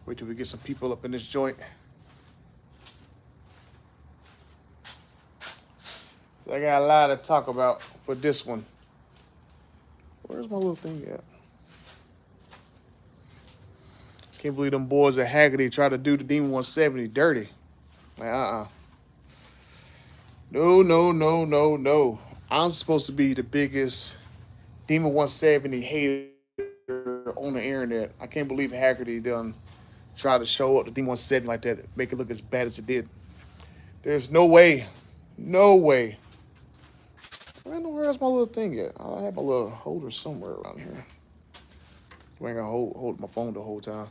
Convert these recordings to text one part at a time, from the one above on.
Wait till we get some people up in this joint. So I got a lot to talk about for this one. Where's my little thing at? Can't believe them boys at Hagerty tried to do the Demon 170 dirty. Like, No, no, no, no, no. I'm supposed to be the biggest Demon 170 hater on the internet. I can't believe Hagerty done tried to show up the Demon 170 like that, make it look as bad as it did. There's no way. No way. Where's my little thing at? I have my little holder somewhere around here. I ain't gonna hold my phone the whole time.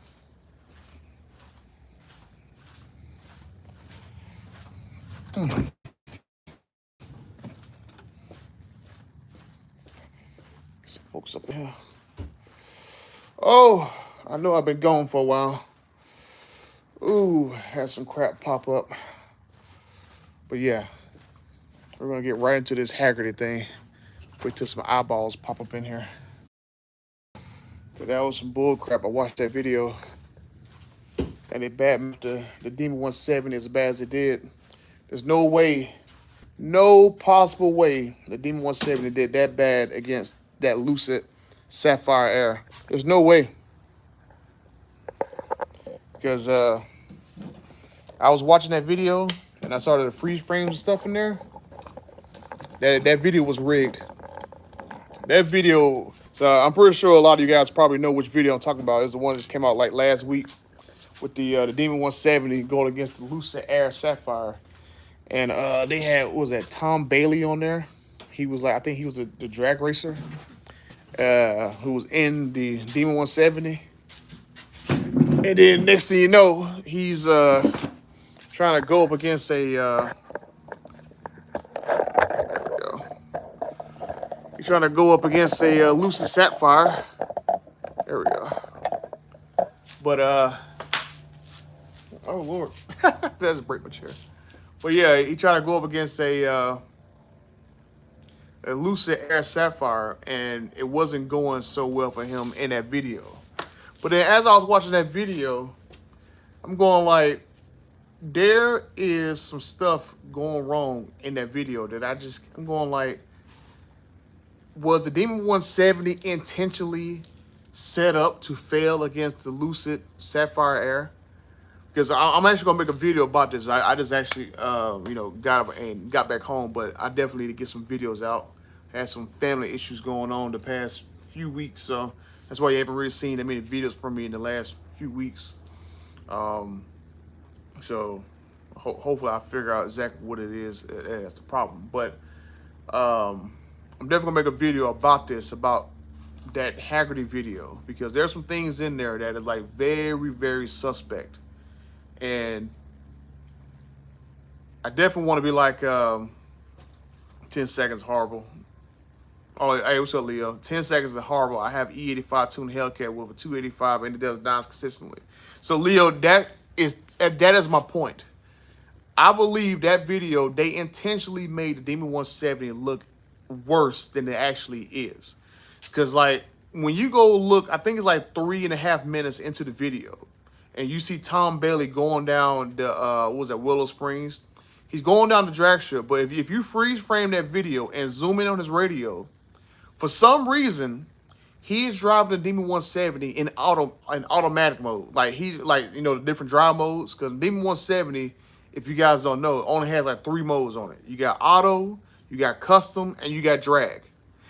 Some folks up there. Oh, I know I've been gone for a while. Ooh, had some crap pop up. But yeah, we're gonna get right into this Hagerty thing. Wait till some eyeballs pop up in here. But that was some bull crap. I watched that video. And it bad the Demon 170 as bad as it did. There's no way, no possible way the Demon 170 did that bad against that Lucid Sapphire Air. There's no way. Because I was watching that video and I saw the freeze frames and stuff in there. That video was rigged. That video, so I'm pretty sure a lot of you guys probably know which video I'm talking about. It's the one that just came out like last week with the Demon 170 going against the Lucid Air Sapphire. And they had, what was that, Tom Bailey on there. He was like, I think he was the drag racer who was in the Demon 170. And then next thing you know, he's trying to go up against a, he's trying to go up against a Lucid Sapphire. There we go. But, oh Lord, that just break my chair. But yeah, he trying to go up against a Lucid Air Sapphire, and it wasn't going so well for him in that video. But then as I was watching that video, I'm going like, there is some stuff going wrong in that video that I'm going like, was the Demon 170 intentionally set up to fail against the Lucid Sapphire Air? Because I'm actually gonna make a video about this. I just actually, got up and got back home, but I definitely need to get some videos out. I had some family issues going on the past few weeks, so that's why you haven't really seen that many videos from me in the last few weeks. So hopefully I'll figure out exactly what it is that's the problem. But I'm definitely gonna make a video about this, about that Hagerty video, because there's some things in there that are like very, very suspect. And I definitely want to be like 10 seconds horrible. Oh, hey, what's up, Leo? 10 seconds is horrible. I have E85 tuned Hellcat with a 285 and it does downs consistently. So, Leo, that is my point. I believe that video, they intentionally made the Demon 170 look worse than it actually is. Because, like, when you go look, I think it's like 3.5 minutes into the video, and you see Tom Bailey going down the, what was that, Willow Springs? He's going down the drag strip, but if you freeze frame that video and zoom in on his radio, for some reason, he's driving the Demon 170 in automatic mode. Like, the different drive modes, because Demon 170, if you guys don't know, only has like 3 modes on it. You got auto, you got custom, and you got drag.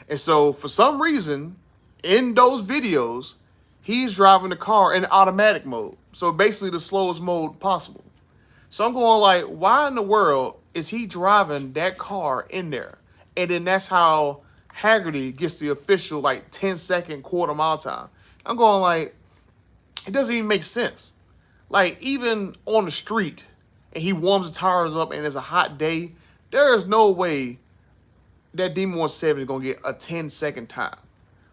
And so, for some reason, in those videos, he's driving the car in automatic mode. So basically the slowest mode possible. So I'm going like, why in the world is he driving that car in there? And then that's how Hagerty gets the official like 10-second quarter mile time. I'm going like, it doesn't even make sense. Like, even on the street and he warms the tires up and it's a hot day, there is no way that Demon 170 is going to get a 10-second time.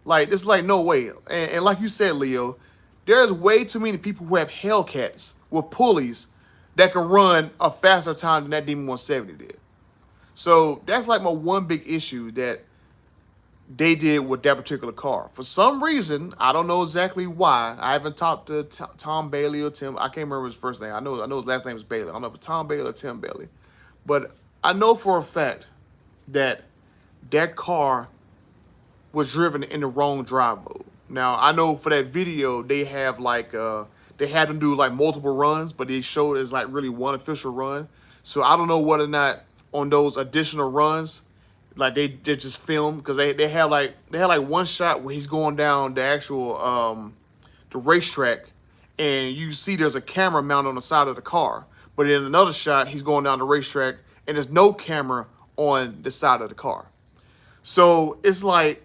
Like, there's like no way. And like you said, Leo, there's way too many people who have Hellcats with pulleys that can run a faster time than that Demon 170 did. So that's like my one big issue, that they did with that particular car. For some reason, I don't know exactly why. I haven't talked to Tom Bailey or Tim. I can't remember his first name. I know his last name is Bailey. I don't know if it's Tom Bailey or Tim Bailey. But I know for a fact that that car was driven in the wrong drive mode. Now, I know for that video, they have like, they had them do like multiple runs, but they showed as like really one official run. So I don't know whether or not on those additional runs, like they just filmed, because they had like one shot where he's going down the actual the racetrack, and you see there's a camera mounted on the side of the car. But in another shot, he's going down the racetrack, and there's no camera on the side of the car. So it's like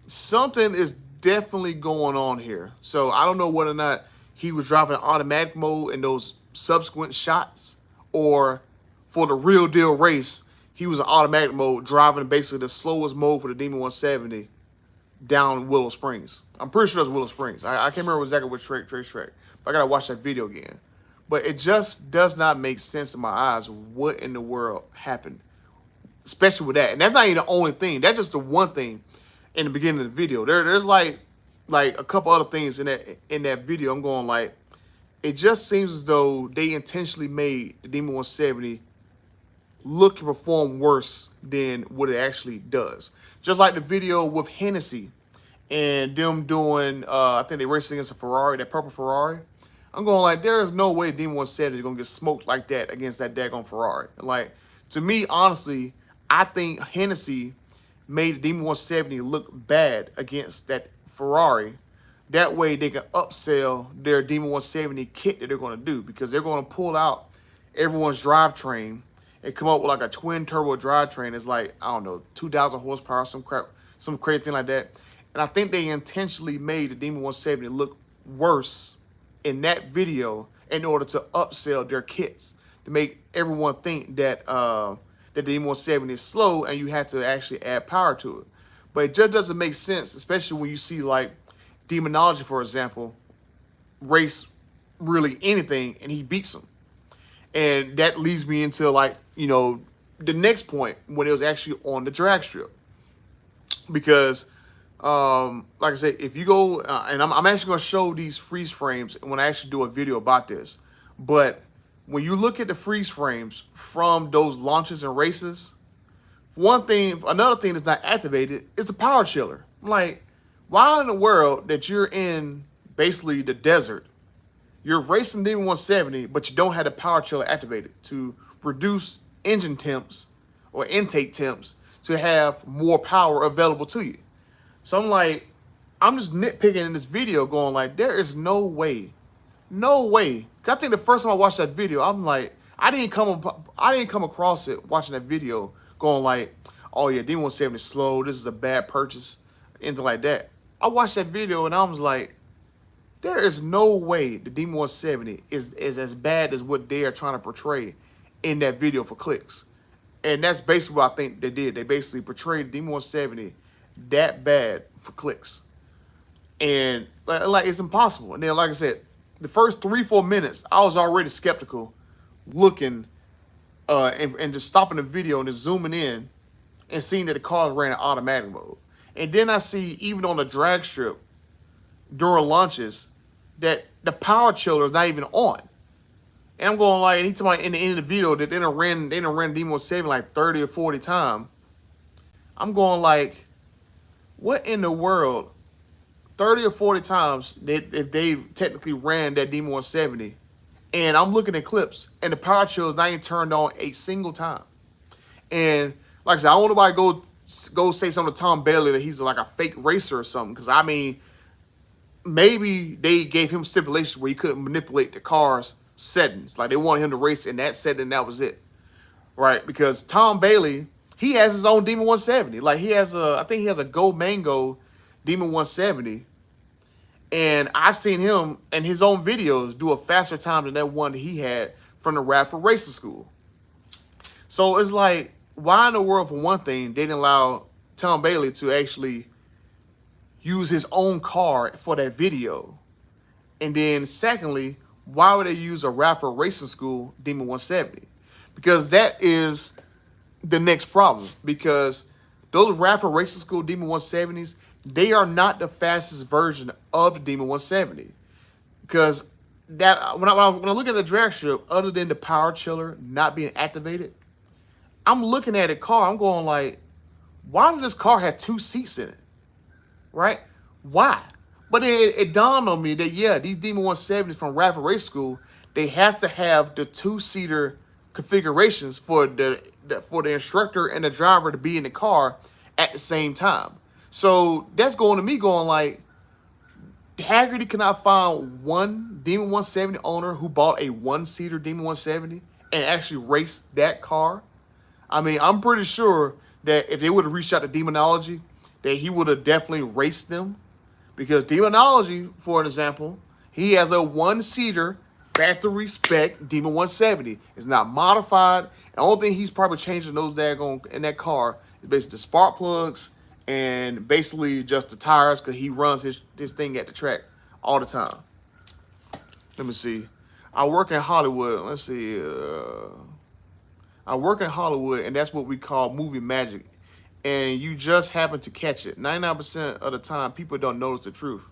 something is definitely going on here. So I don't know whether or not he was driving automatic mode in those subsequent shots, or for the real deal race, he was in automatic mode, driving basically the slowest mode for the Demon 170 down Willow Springs. I'm pretty sure that's Willow Springs. I can't remember exactly which track, but I gotta watch that video again. But it just does not make sense in my eyes what in the world happened, especially with that. And that's not even the only thing. That's just the one thing in the beginning of the video. There's like a couple other things in that video. I'm going like, it just seems as though they intentionally made the Demon 170 look and perform worse than what it actually does. Just like the video with Hennessy and them doing, I think they raced against a Ferrari, that purple Ferrari. I'm going like, there is no way Demon 170 is going to get smoked like that against that daggone Ferrari. Like, to me, honestly, I think Hennessy made the Demon 170 look bad against that Ferrari. That way they can upsell their Demon 170 kit that they're going to do, because they're going to pull out everyone's drivetrain and come up with like a twin turbo drivetrain. It's like, I don't know, 2,000 horsepower, some crap, some crazy thing like that. And I think they intentionally made the Demon 170 look worse in that video in order to upsell their kits, to make everyone think that that the Demon 170 is slow and you have to actually add power to it. But it just doesn't make sense, especially when you see like Demonology, for example, race really anything and he beats them. And that leads me into like, you know, the next point when it was actually on the drag strip. Because, like I said, if you go, and I'm actually going to show these freeze frames when I actually do a video about this. But when you look at the freeze frames from those launches and races, one thing, another thing that's not activated is the power chiller. I'm like, why in the world that you're in basically the desert, you're racing Demon 170, but you don't have the power chiller activated to reduce engine temps or intake temps to have more power available to you? So I'm like, I'm just nitpicking in this video going like, there is no way. I think the first time I watched that video, I'm like, I didn't come across it watching that video going like, oh yeah, Demon 170 is slow, this is a bad purchase, anything like that. I watched that video and I was like, there is no way the Demon 170 is as bad as what they are trying to portray in that video for clicks. And that's basically what I think they did. They basically portrayed Demon 170 that bad for clicks. And like it's impossible. And then, like I said, the first 3-4 minutes, I was already skeptical, looking and just stopping the video and just zooming in and seeing that the car ran in automatic mode. And then I see, even on the drag strip during launches, that the power chiller is not even on. And I'm going like, and he talking about in the end of the video that they done ran Demon 170 like 30 or 40 times. I'm going like, what in the world? 30 or 40 times if they technically ran that Demon 170. And I'm looking at clips and the power chiller is not even turned on a single time. And like I said, I don't want nobody go say something to Tom Bailey that he's like a fake racer or something. Because I mean, maybe they gave him stipulations where he couldn't manipulate the car's settings. Like they wanted him to race in that setting, that was it. Right? Because Tom Bailey, he has his own Demon 170. Like he has I think he has a Go Mango Demon 170. And I've seen him in his own videos do a faster time than that one that he had from the Radford Racing School. So it's like, why in the world, for one thing, they didn't allow Tom Bailey to actually use his own car for that video? And then secondly, why would they use a Radford Racing School Demon 170? Because that is the next problem. Because Those Rapper Racing School Demon 170s, they are not the fastest version of the Demon 170. Because that when I look at the drag strip, other than the power chiller not being activated, I'm looking at a car, I'm going like, why did this car have 2 seats in it? Right? Why? But it dawned on me that, yeah, these Demon 170s from Rapper Race School, they have to have the 2-seater configurations for the instructor and the driver to be in the car at the same time. So that's going to me going like, Hagerty cannot find one Demon 170 owner who bought a 1-seater Demon 170 and actually raced that car. I mean, I'm pretty sure that if they would have reached out to Demonology, that he would have definitely raced them. Because Demonology, for an example, he has a 1-seater factory spec Demon 170. It's not modified. The only thing he's probably changing those daggone in that car is basically the spark plugs and basically just the tires, because he runs his thing at the track all the time. Let me see. I work in Hollywood. Let's see. I work in Hollywood, and that's what we call movie magic. And you just happen to catch it. 99% of the time, people don't notice the truth.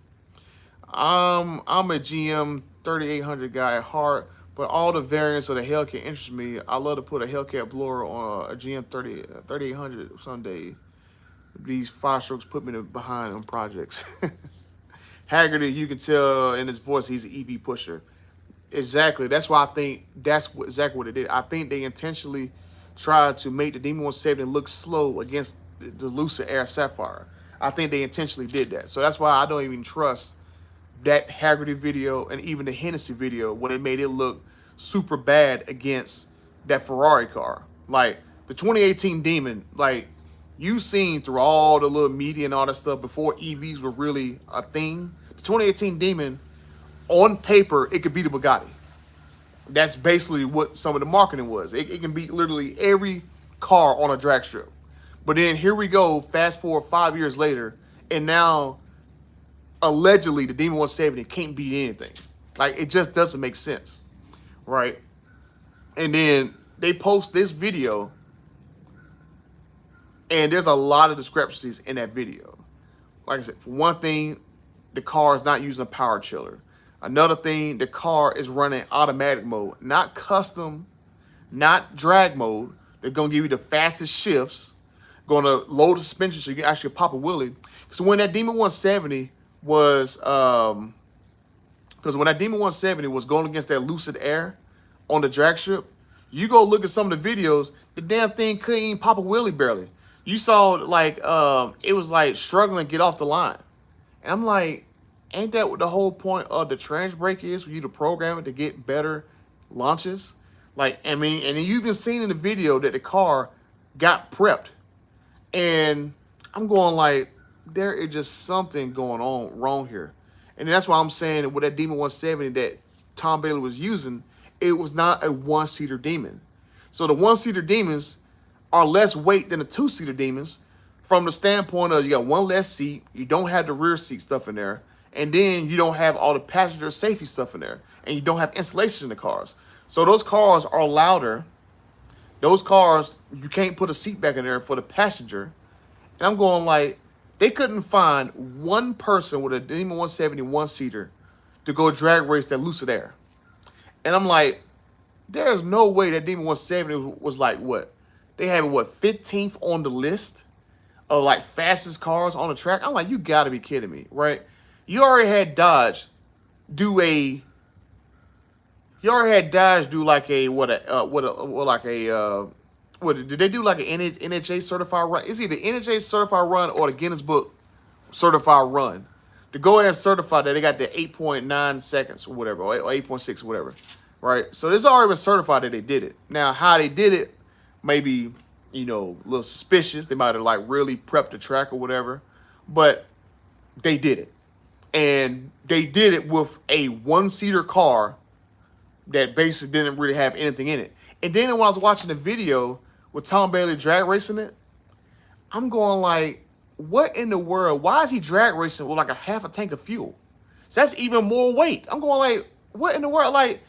I'm a GM 3800 guy at heart, but all the variants of the Hellcat interest me. I love to put a Hellcat blower on a GM 3800 someday. These 5-strokes put me behind on projects. Hagerty, you can tell in his voice he's an EV pusher. Exactly. That's why I think that's exactly what it did. I think they intentionally tried to make the Demon 170 look slow against the Lucid Air Sapphire. I think they intentionally did that. So that's why I don't even trust that Hagerty video and even the Hennessy video when they made it look super bad against that Ferrari car. Like the 2018 Demon, like you've seen through all the little media and all that stuff before EVs were really a thing. The 2018 Demon, on paper, it could beat a Bugatti. That's basically what some of the marketing was. It can beat literally every car on a drag strip. But then here we go, fast forward 5 years later, and now allegedly the Demon 170 can't beat anything. Like, it just doesn't make sense, right? And then they post this video, and there's a lot of discrepancies in that video. Like I said, for one thing, the car is not using a power chiller. Another thing, the car is running automatic mode, not custom, not drag mode. They're going to give you the fastest shifts, going to load the suspension so you can actually pop a wheelie. So when that Demon 170 was, because when that Demon 170 was going against that Lucid Air on the drag strip, you go look at some of the videos, the damn thing couldn't even pop a wheelie barely. You saw like, it was like struggling to get off the line. And I'm like, ain't that what the whole point of the trans brake is, for you to program it to get better launches? Like, I mean, and you've even seen in the video that the car got prepped. And I'm going like, there is just something going on wrong here. And that's why I'm saying that with that Demon 170 that Tom Bailey was using, it was not a 1-seater Demon. So the 1-seater Demons are less weight than the 2-seater Demons from the standpoint of you got one less seat, you don't have the rear seat stuff in there, and then you don't have all the passenger safety stuff in there, and you don't have insulation in the cars. So those cars are louder. Those cars, you can't put a seat back in there for the passenger. And I'm going like, they couldn't find one person with a Demon 170 1-seater to go drag race that Lucid Air. And I'm like, there's no way that Demon 170 was like what? They have what, 15th on the list of like fastest cars on the track? I'm like, you gotta be kidding me, right? You already had Dodge do like a what did they do like an NHA certified run? It's either NHA certified run or the Guinness Book certified run to go ahead and certify that they got the 8.9 seconds or whatever, or 8.6 or whatever, right? So this already been certified that they did it. Now, how they did it, maybe, you know, a little suspicious. They might have like really prepped the track or whatever, but they did it. And they did it with a 1-seater car that basically didn't really have anything in it. And then when I was watching the video with Tom Bailey drag racing it, I'm going like, what in the world? Why is he drag racing with like a half a tank of fuel? So that's even more weight. I'm going like, what in the world? Like,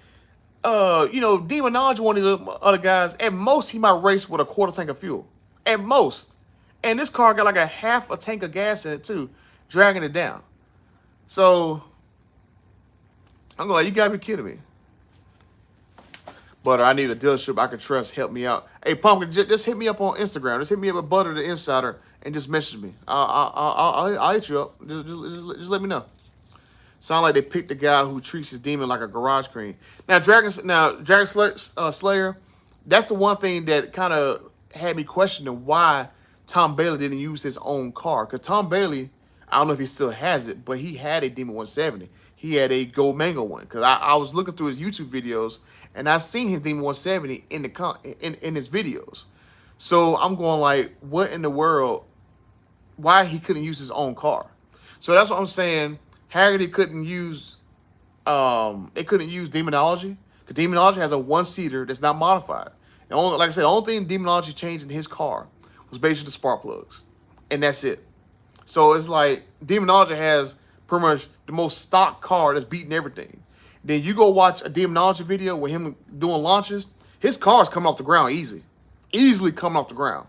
you know, Demonology, one of the other guys, at most he might race with a 1/4 tank of fuel. At most. And this car got like a half a tank of gas in it too, dragging it down. So I'm going like, you gotta be kidding me. Butter, I need a dealership I can trust. Help me out. Hey, Pumpkin, just hit me up on Instagram. Just hit me up at Butter the Insider and just message me. I'll hit you up. Just let me know. Sound like they picked the guy who treats his demon like a garage crane. Now, Dragon Slayer, that's the one thing that kind of had me questioning why Tom Bailey didn't use his own car. Because Tom Bailey, I don't know if he still has it, but he had a Demon 170. He had a Gold Mango one. Because I was looking through his YouTube videos, and I seen his Demon 170 in his videos. So I'm going like, what in the world? Why he couldn't use his own car? So that's what I'm saying. Hagerty couldn't use, they couldn't use Demonology. Because Demonology has a one-seater that's not modified. And only, like I said, the only thing Demonology changed in his car was basically the spark plugs. And that's it. So it's like Demonology has pretty much the most stock car that's beating everything. Then you go watch a Demonology video with him doing launches, his car's coming off the ground easy. Easily coming off the ground.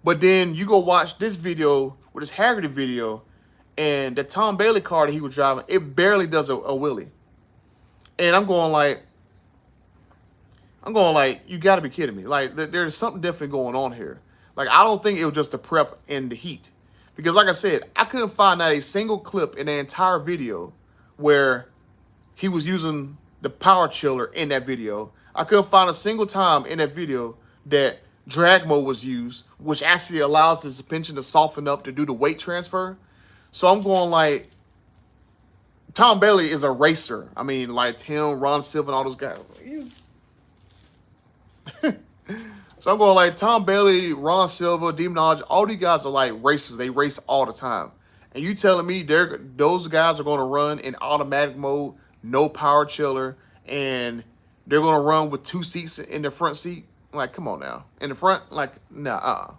But then you go watch this video with his Hagerty video, and the Tom Bailey car that he was driving, it barely does a wheelie. And I'm going like, you got to be kidding me. Like, there's something different going on here. Like, I don't think it was just the prep and the heat. Because like I said, I couldn't find out a single clip in the entire video where he was using the power chiller in that video. I couldn't find a single time in that video that drag mode was used, which actually allows the suspension to soften up to do the weight transfer. So I'm going like, Tom Bailey is a racer. I mean, like him, Ron Silva, and all those guys. So I'm going like Tom Bailey, Ron Silva, Demonology, all these guys are like racers. They race all the time. And you telling me those guys are going to run in automatic mode, no power chiller, and they're going to run with 2 seats in the front seat? Like, come on now. In the front? Like, nah.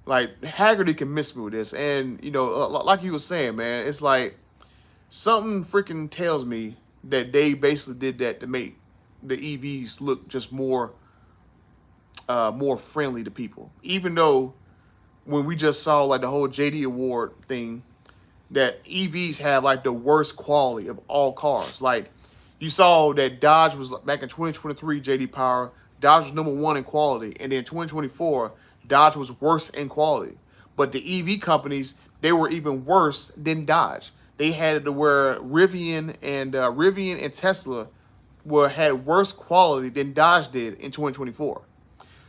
Like, Hagerty can miss me with this. And, you know, like you was saying, man, it's like something freaking tells me that they basically did that to make the EVs look just more friendly to people. Even though when we just saw like the whole JD Award thing, that EVs have like the worst quality of all cars. Like, you saw that Dodge was back in 2023, JD Power, Dodge was #1 in quality. And then 2024, Dodge was worse in quality. But the EV companies, they were even worse than Dodge. They had it to where Rivian and Tesla had worse quality than Dodge did in 2024.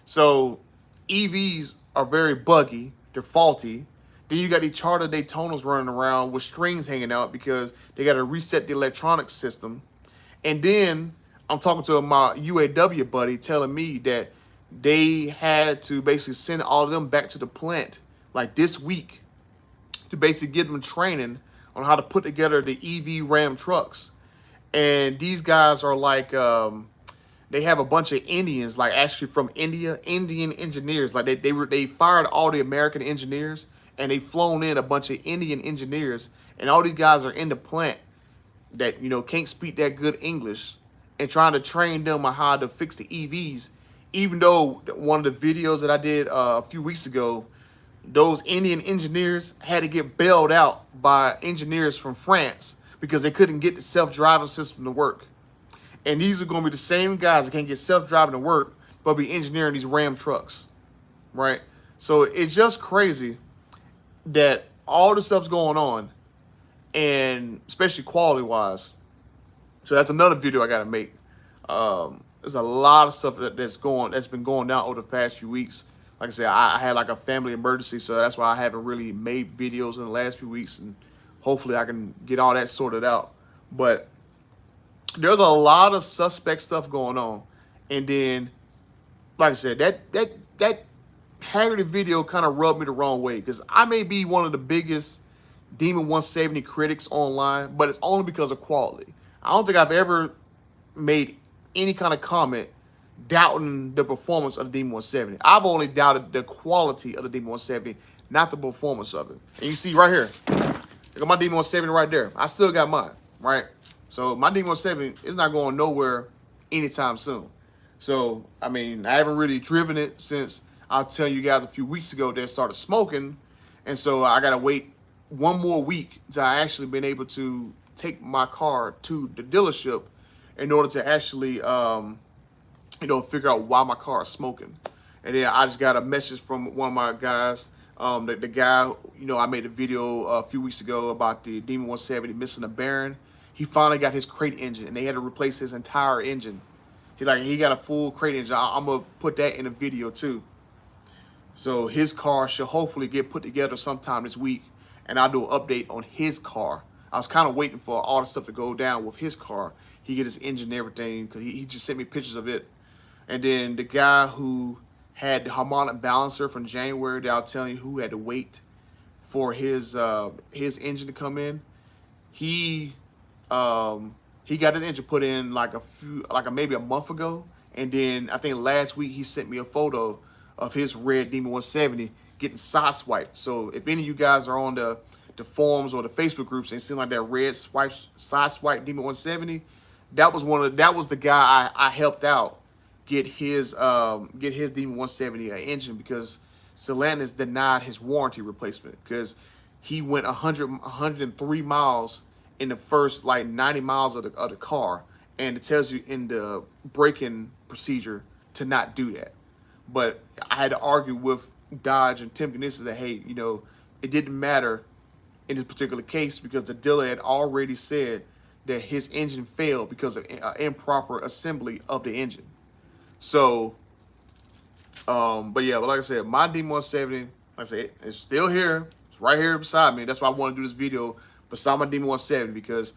So EVs are very buggy. They're faulty. Then you got these Charter Daytonas running around with strings hanging out because they got to reset the electronics system. And then I'm talking to my UAW buddy telling me that they had to basically send all of them back to the plant like this week to basically give them training on how to put together the EV Ram trucks. And these guys are like, they have a bunch of Indians, like actually from India, Indian engineers. Like they fired all the American engineers and they flown in a bunch of Indian engineers. And all these guys are in the plant that, you know, can't speak that good English and trying to train them on how to fix the EVs. Even though one of the videos that I did a few weeks ago, those Indian engineers had to get bailed out by engineers from France because they couldn't get the self-driving system to work. And these are going to be the same guys that can't get self-driving to work, but be engineering these Ram trucks, right? So it's just crazy that all this stuff's going on, and especially quality-wise. So that's another video I got to make. There's a lot of stuff that's been going down over the past few weeks. Like I said, I had like a family emergency, so that's why I haven't really made videos in the last few weeks, and hopefully I can get all that sorted out. But there's a lot of suspect stuff going on. And then, like I said, that Hagerty video kind of rubbed me the wrong way, because I may be one of the biggest Demon 170 critics online, but it's only because of quality. I don't think I've ever made any kind of comment doubting the performance of the Demon 170. I've only doubted the quality of the Demon 170, not the performance of it. And you see right here, look at my Demon 170 right there. I still got mine, right? So my Demon 170 is not going nowhere anytime soon. So, I mean, I haven't really driven it since I'll tell you guys a few weeks ago that started smoking, and so I gotta wait one more week till I actually been able to take my car to the dealership in order to actually figure out why my car is smoking. And then I just got a message from one of my guys, the guy, I made a video a few weeks ago about the Demon 170 missing a bearing. He finally got his crate engine, and they had to replace his entire engine. He got a full crate engine. I'm gonna put that in a video too. So his car should hopefully get put together sometime this week, and I'll do an update on his car. I was kind of waiting for all the stuff to go down with his car. He get his engine and everything, because he just sent me pictures of it. And then the guy who had the harmonic balancer from January that I was telling you, who had to wait for his engine to come in, he got his engine put in maybe a month ago. And then I think last week he sent me a photo of his red Demon 170 getting sideswiped. So if any of you guys are on the forums or the Facebook groups and seeing like that red sideswipe Demon 170, that was the guy I helped out get his Demon 170 engine, because Stellantis denied his warranty replacement because he went 103 miles in the first 90 miles of the car, and it tells you in the braking procedure to not do that. But I had to argue with Dodge and Tim Kniss that, hey, it didn't matter in this particular case because the dealer had already said that his engine failed because of improper assembly of the engine. So, but like I said, my Demon 170, like I said, it's still here. It's right here beside me. That's why I want to do this video beside my Demon 170, because,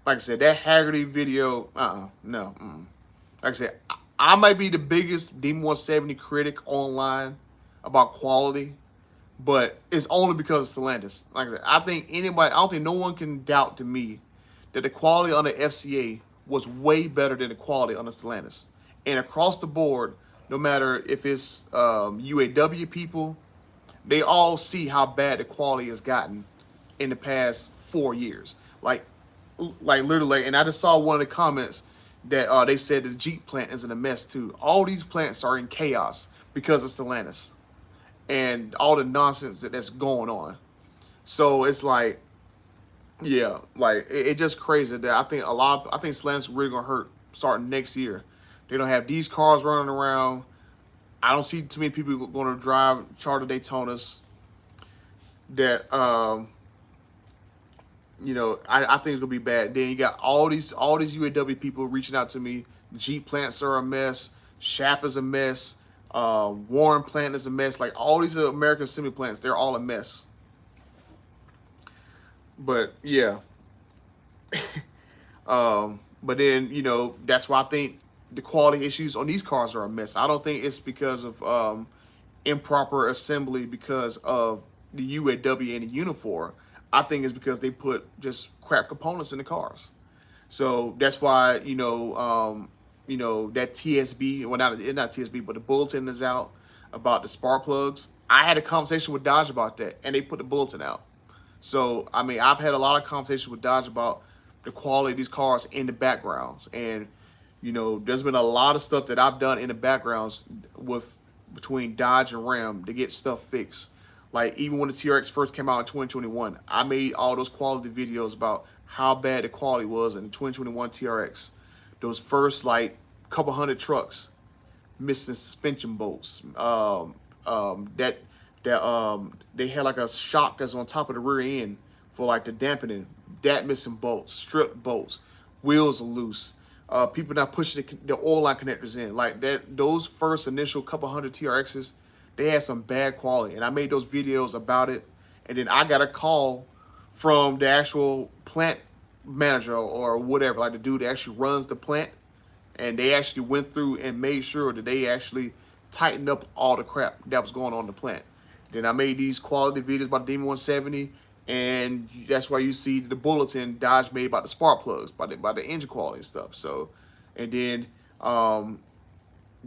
like I said, that Hagerty video, no. Like I said, I might be the biggest Demon 170 critic online about quality, but it's only because of Stellantis. Like I said, I don't think no one can doubt to me that the quality on the FCA was way better than the quality on the Stellantis. And across the board, no matter if it's UAW people, they all see how bad the quality has gotten in the past 4 years. Like literally, and I just saw one of the comments that they said the Jeep plant is in a mess too. All these plants are in chaos because of Stellantis and all the nonsense that's going on. So it's like, yeah, it's just crazy that I think Stellantis is really gonna hurt starting next year. They don't have these cars running around. I don't see too many people going to drive charter Daytonas. That I think it's gonna be bad. Then you got all these UAW people reaching out to me. Jeep plants are a mess. Shap is a mess. Warren plant is a mess. Like all these American Assembly plants, they're all a mess. But yeah, but then that's why I think the quality issues on these cars are a mess. I don't think it's because of improper assembly because of the UAW and the Unifor. I think it's because they put just crap components in the cars. So that's why that TSB, well, not TSB, but the bulletin is out about the spark plugs. I had a conversation with Dodge about that, and they put the bulletin out. So I mean, I've had a lot of conversations with Dodge about the quality of these cars in the backgrounds, and there's been a lot of stuff that I've done in the backgrounds between Dodge and Ram to get stuff fixed. Like even when the TRX first came out in 2021, I made all those quality videos about how bad the quality was in the 2021 TRX. Those first couple hundred trucks missing suspension bolts. They had a shock that's on top of the rear end for the dampening. That missing bolts, stripped bolts, wheels are loose. People not pushing the oil line connectors in. Those first initial couple hundred TRXs, they had some bad quality. And I made those videos about it. And then I got a call from the actual plant manager or whatever, the dude that actually runs the plant. And they actually went through and made sure that they actually tightened up all the crap that was going on in the plant. Then I made these quality videos about the Demon 170. And that's why you see the bulletin Dodge made about the spark plugs, by the engine quality and stuff. So, and then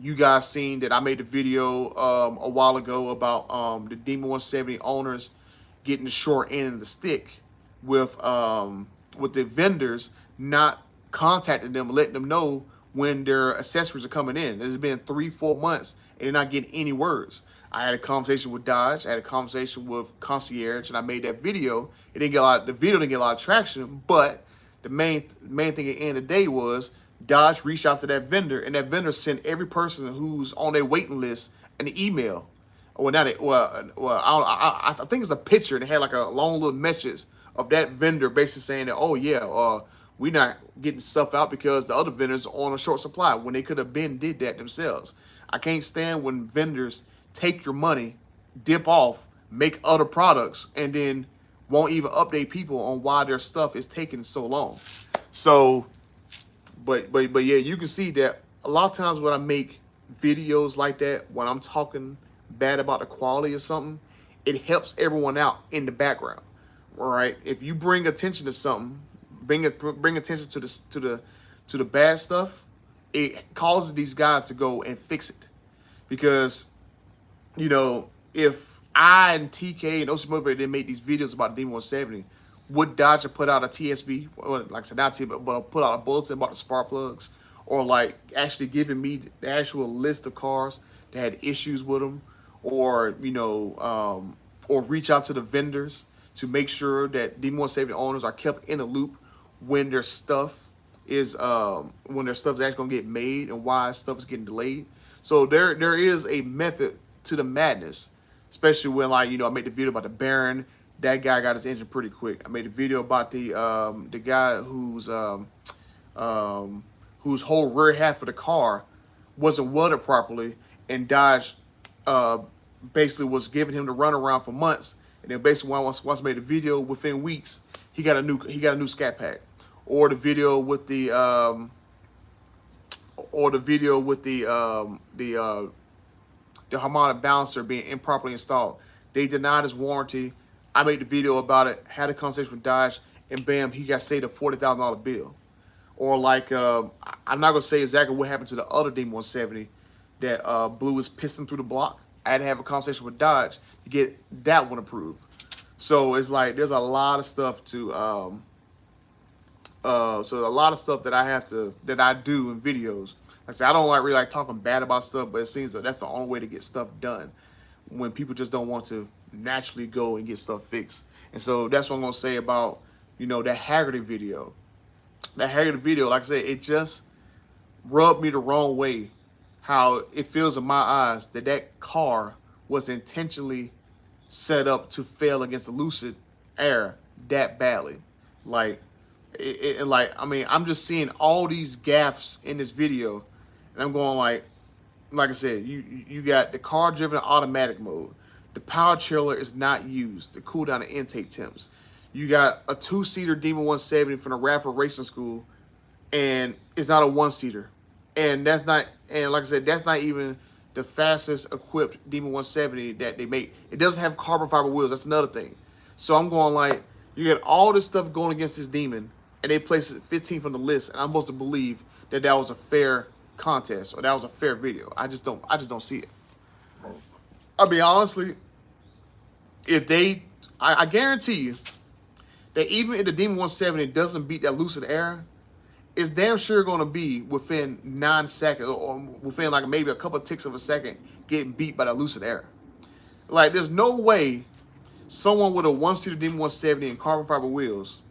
you guys seen that I made a video a while ago about the Demon 170 owners getting the short end of the stick with the vendors not contacting them, letting them know when their accessories are coming in. It's been 3-4 months and they're not getting any words. I had a conversation with Dodge. I had a conversation with Concierge, and I made that video. It didn't get a lot. The video didn't get a lot of traction, but the main thing at the end of the day was Dodge reached out to that vendor, and that vendor sent every person who's on their waiting list an email. Well, not it. Well, I think it's a picture, and it had like a long little message of that vendor basically saying that, oh yeah, we're not getting stuff out because the other vendors are on a short supply, when they could have did that themselves. I can't stand when vendors take your money, dip off, make other products, and then won't even update people on why their stuff is taking so long. So, but yeah, you can see that a lot of times when I make videos like that, when I'm talking bad about the quality of something, it helps everyone out in the background. All right, if you bring attention to something, bring attention to the bad stuff, it causes these guys to go and fix it. Because, you know, if I and TK and OC Motivator didn't make these videos about the Demon 170, would Dodge have put out a TSB, or like I said, not TSB, but put out a bulletin about the spark plugs, or like actually giving me the actual list of cars that had issues with them, or, you know, or reach out to the vendors to make sure that Demon 170 owners are kept in a loop when their stuff is actually gonna get made and why stuff is getting delayed. So there is a method to the madness, especially when, like, you know, I made the video about the Baron. That guy got his engine pretty quick. I made a video about the guy whose whole rear half of the car wasn't welded properly, and Dodge basically was giving him the runaround for months. And then basically once I made a video, within weeks he got a new scat pack. Or the video with the harmonic balancer being improperly installed. They denied his warranty. I made the video about it, had a conversation with Dodge, and bam, he got saved a $40,000 bill. Or like, I'm not gonna say exactly what happened to the other Demon 170 that blew his piston through the block. I had to have a conversation with Dodge to get that one approved. So it's like there's a lot of stuff to so a lot of stuff that I do in videos. Like I said, I don't really like talking bad about stuff, but it seems that that's the only way to get stuff done when people just don't want to naturally go and get stuff fixed. And so that's what I'm gonna say about, you know, that Hagerty video. That Hagerty video, like I said, it just rubbed me the wrong way. How it feels in my eyes that car was intentionally set up to fail against the Lucid Air that badly. Like, I mean, I'm just seeing all these gaffes in this video, and I'm going like I said, you got the car driven in automatic mode. The power chiller is not used to cool down the intake temps. You got a 2-seater Demon 170 from the Radford Racing School, and it's not a 1-seater. And that's not, and like I said, that's not even the fastest equipped Demon 170 that they make. It doesn't have carbon fiber wheels. That's another thing. So I'm going like, you get all this stuff going against this Demon, and they place it 15th on the list, and I'm supposed to believe that that was a fair contest or that was a fair video. I just don't see it. I mean, honestly, if they, I guarantee you that even if the Demon 170 doesn't beat that Lucid Air, it's damn sure going to be within 9 seconds or within like maybe a couple of ticks of a second getting beat by that Lucid Air. Like, there's no way someone with a 1-seater Demon 170 and carbon fiber wheels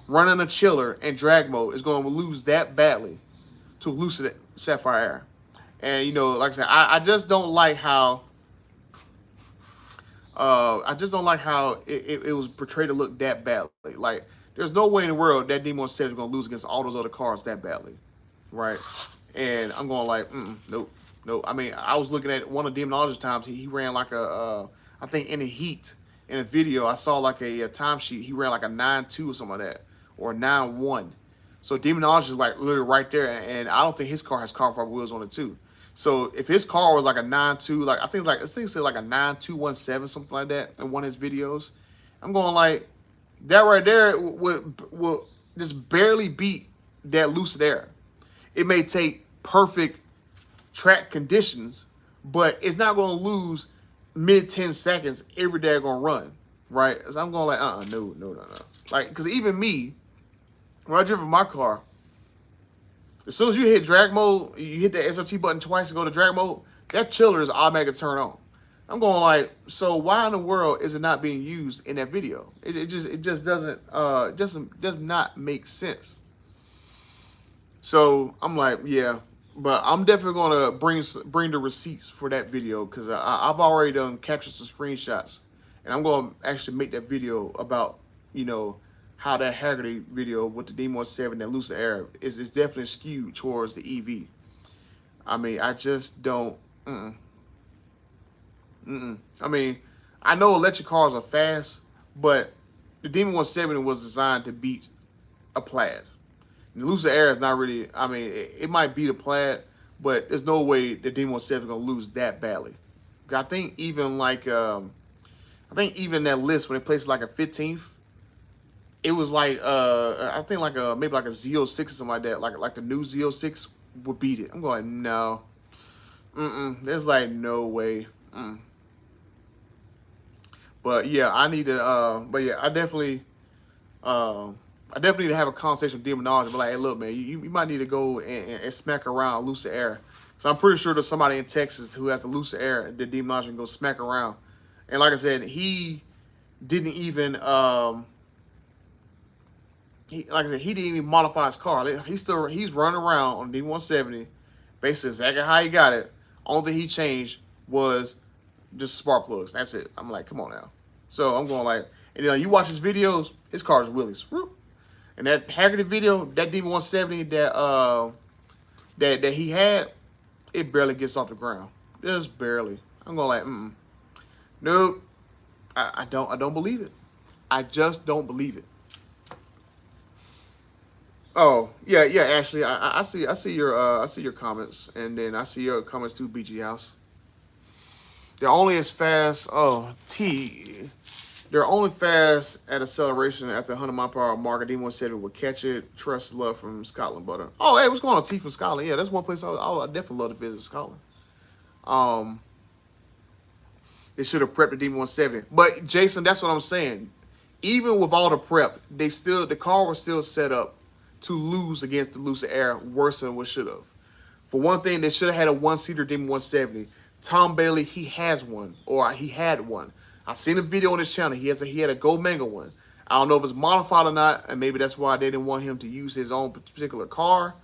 running a chiller and drag mode is going to lose that badly to Lucid Sapphire Air. And, you know, like I said, I just don't like how it was portrayed to look that badly. Like, there's no way in the world that Demon 170 is going to lose against all those other cars that badly, right? And I'm going like, nope. I mean, I was looking at one of Demonology's times. He ran like I think in the heat, in a video, I saw like a timesheet. He ran like a 9.2 or something like that, or a 9.1. So Demonology is like literally right there, and I don't think his car has carbon fiber wheels on it too. So if his car was like a 9.2, like I think it said like a 9.217, something like that, in one of his videos, I'm going like, that right there will just barely beat that Lucid Air. It may take perfect track conditions, but it's not going to lose mid 10 seconds every day they're going to run, right? So I'm going like, no. Like, because even me, when I driven my car, As soon as you hit drag mode, you hit the SRT button twice to go to drag mode, that chiller is automatically turn on. I'm going like, so why in the world is it not being used in that video? It just does not make sense. So I'm like, yeah, but I'm definitely gonna bring the receipts for that video because I've already done captured some screenshots, and I'm gonna actually make that video about, you know, how that Hagerty video with the Demon 7, that Lucid Air is definitely skewed towards the EV. I mean, I just don't. I mean, I know electric cars are fast, but the Demon 170 was designed to beat a Plaid. And the Lucid Air is not really. I mean, it might beat a Plaid, but there's no way the Demon 170 is gonna lose that badly. I think even like, I think even that list when it placed like a 15th, it was like, I think like maybe like a Z06 or something like that. Like the new Z06 would beat it. I'm going, no, there's like no way. But yeah, I need to. But yeah, I definitely need to have a conversation with Demonology. But like, hey, look, man, you might need to go and smack around Lucid Air. So I'm pretty sure there's somebody in Texas who has a Lucid Air that Demonology can go smack around. And like I said, he didn't even he didn't even modify his car. He's running around on the D170, basically exactly how he got it. Only thing he changed was just spark plugs. That's it. I'm like, come on now. So I'm going like, and you watch his videos, his car is wheelies. And that Hagerty video, that D170 that he had, it barely gets off the ground. Just barely. I'm going like, nope. I don't believe it. I just don't believe it. Oh yeah, Ashley. I see your comments, and then I see your comments too, BG House. They're only as fast. They're only fast at acceleration at the 100 mile per hour mark. D170 will catch it. Trust, love from Scotland, butter. Oh, hey, what's going on, T from Scotland? Yeah, that's one place I definitely love to visit, Scotland. They should have prepped the D170, but Jason, that's what I'm saying. Even with all the prep, the car was still set up to lose against the Lucid Air worse than what should have. For one thing, they should have had a one-seater Demon 170. Tom Bailey, he has one, or he had one. I've seen a video on his channel. He had a Gold Manga one. I don't know if it's modified or not, and maybe that's why they didn't want him to use his own particular car.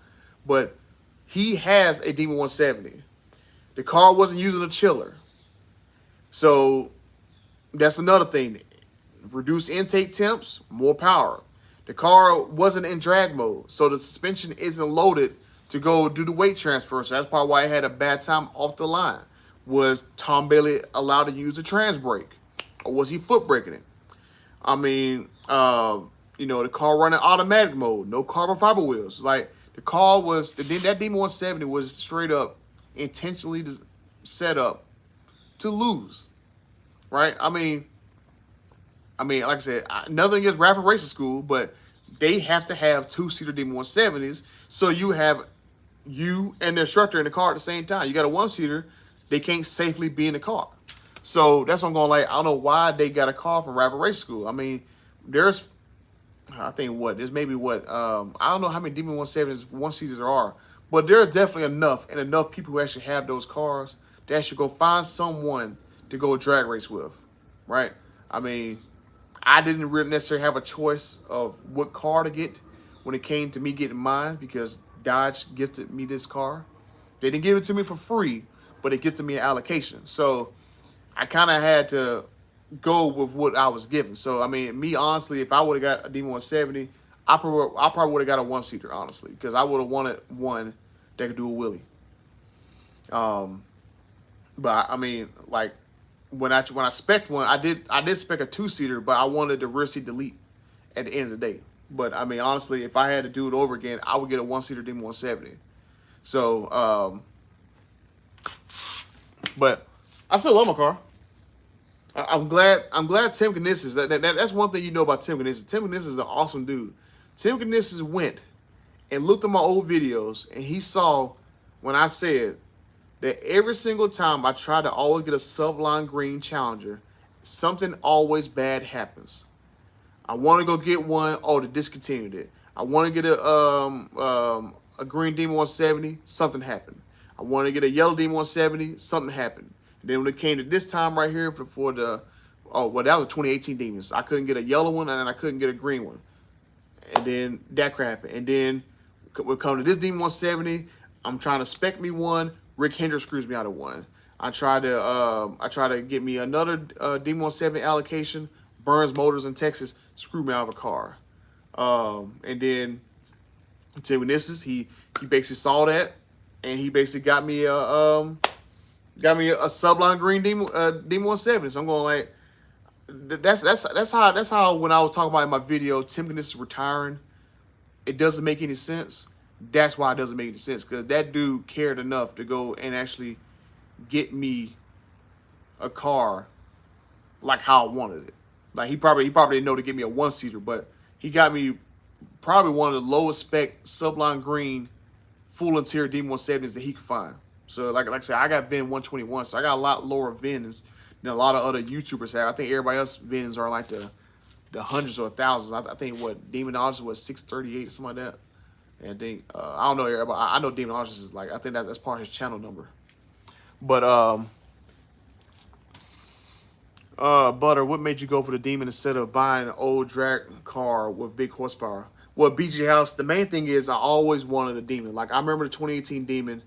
But he has a Demon 170. The car wasn't using a chiller. So that's another thing. Reduce intake temps, more power. The car wasn't in drag mode, so the suspension isn't loaded to go do the weight transfer. So that's probably why it had a bad time off the line. Was Tom Bailey allowed to use the trans brake? Or was he foot braking it? I mean, the car running automatic mode, no carbon fiber wheels. Like, the car was, that Demon 170 was straight up intentionally set up to lose, right? I mean, like I said, nothing against Rapid Racing School, but they have to have two-seater Demon 170s, so you have you and the instructor in the car at the same time. You got a one-seater, they can't safely be in the car. So that's what I'm going like, I don't know why they got a car from Rapid Racing School. I mean, there's maybe I don't know how many Demon 170s, one-seaters there are, but there are definitely enough people who actually have those cars to actually go find someone to go drag race with, right? I mean, I didn't really necessarily have a choice of what car to get when it came to me getting mine because Dodge gifted me this car. They didn't give it to me for free, but it gifted me an allocation. So I kind of had to go with what I was given. So, I mean, me, honestly, if I would have got a D170, I probably would have got a one-seater, honestly, because I would have wanted one that could do a wheelie. But, I mean, like, when I spec'd one, I did spec a two-seater, but I wanted the rear seat delete at the end of the day. But I mean, honestly, if I had to do it over again, I would get a one-seater Demon 170. So, but I still love my car. I'm glad Tim Knisses. That's one thing you know about Tim Knisses. Tim Knisses is an awesome dude. Tim Knisses went and looked at my old videos, and he saw when I said that every single time I try to always get a Sublime Green Challenger, something always bad happens. I want to go get one. Oh, they discontinued it. I want to get a a green Demon 170, something happened. I wanted to get a yellow Demon 170, something happened. And then when it came to this time right here for the, oh, well, that was 2018 Demons. I couldn't get a yellow one, and I couldn't get a green one. And then that crap happened. And then when it comes to this Demon 170, I'm trying to spec me one. Rick Hendrick screws me out of one. I try to get me another Demon 170 allocation. Burns Motors in Texas screwed me out of a car. And then Antagonistas, he basically saw that, and he basically got me a subline green Demon 170. So I'm going like, that's how when I was talking about in my video, Tim Kniss retiring, it doesn't make any sense. That's why it doesn't make any sense, because that dude cared enough to go and actually get me a car like how I wanted it. Like he probably didn't know to get me a one-seater, but he got me probably one of the lowest spec subline green full interior D170s that he could find. So like I said, I got VIN 121, so I got a lot lower VINs than a lot of other YouTubers have. I think everybody else VINs are like the hundreds or thousands. I think what Demonologist was 638 or something like that. And I think I don't know everybody. I know Demonologist is like, I think that's part of his channel number. But Butter, what made you go for the Demon instead of buying an old drag car with big horsepower? Well, BG House, the main thing is I always wanted a Demon. Like, I remember the 2018 Demon.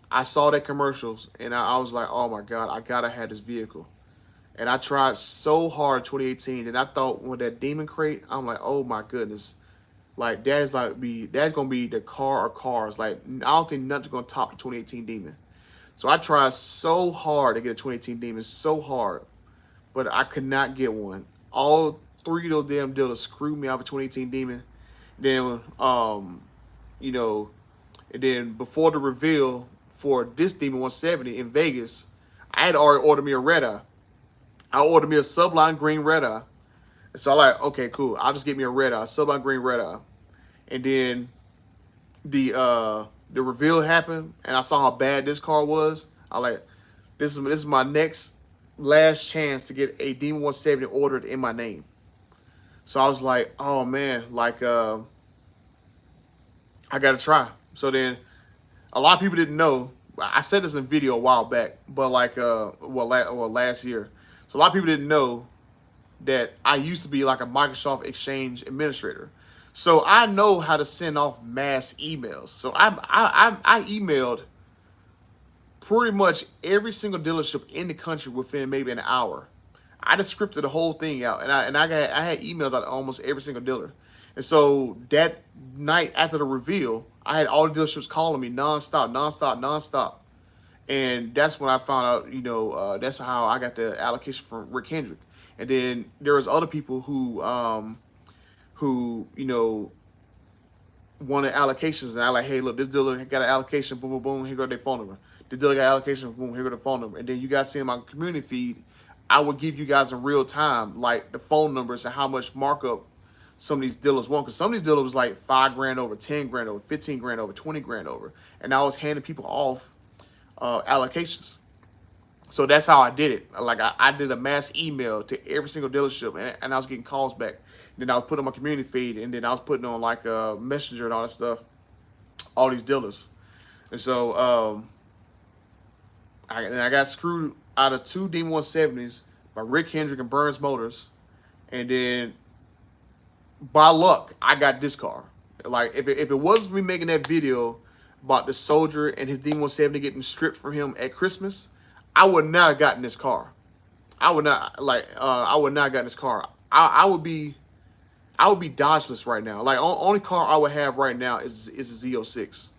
I saw that commercials, and I was like, oh, my God, I got to have this vehicle. And I tried so hard in 2018, and I thought with that Demon crate, I'm like, oh, my goodness. Like, that's going to be the car of cars. Like, I don't think nothing's going to top the 2018 Demon. So I tried so hard to get a 2018 Demon, so hard. But I could not get one. All three of those damn dealers screwed me out of a 2018 Demon. Then, you know, and then before the reveal for this Demon 170 in Vegas, I had already ordered me a red eye. I ordered me a subline green red eye. And so I'm like, okay, cool. I'll just get me a red eye, subline green red eye. And then the reveal happened, and I saw how bad this car was. I like, this is my last chance to get a Demon 170 ordered in my name. So I was like, oh man, like I gotta try. So then a lot of people didn't know. I said this in a video a while back, but like last year. So a lot of people didn't know that I used to be like a Microsoft Exchange administrator. So I know how to send off mass emails. So I emailed pretty much every single dealership in the country within maybe an hour. I just scripted the whole thing out, and I had emails out to almost every single dealer. And so that night after the reveal, I had all the dealerships calling me nonstop. And that's when I found out, you know, that's how I got the allocation from Rick Hendrick. And then there was other people who you know, wanted allocations, and I like, hey, look, this dealer got an allocation, boom, boom, boom, here go their phone number. The dealer got allocation, boom, here go the phone number. And then you guys see in my community feed, I would give you guys in real time, like the phone numbers and how much markup some of these dealers want. Because some of these dealers was like 5 grand over, 10 grand over, 15 grand over, 20 grand over. And I was handing people off allocations. So that's how I did it. Like I did a mass email to every single dealership, and I was getting calls back. Then I was putting on my community feed, and then I was putting on like a messenger and all that stuff, all these dealers. And so I got screwed out of 2 Demon 170s by Rick Hendrick and Burns Motors. And then by luck, I got this car. Like if it wasn't me making that video about the soldier and his Demon 170 getting stripped from him at Christmas, I would not have gotten this car. I would not have gotten this car. I would be Dodgeless right now. Like only car I would have right now is a Z06.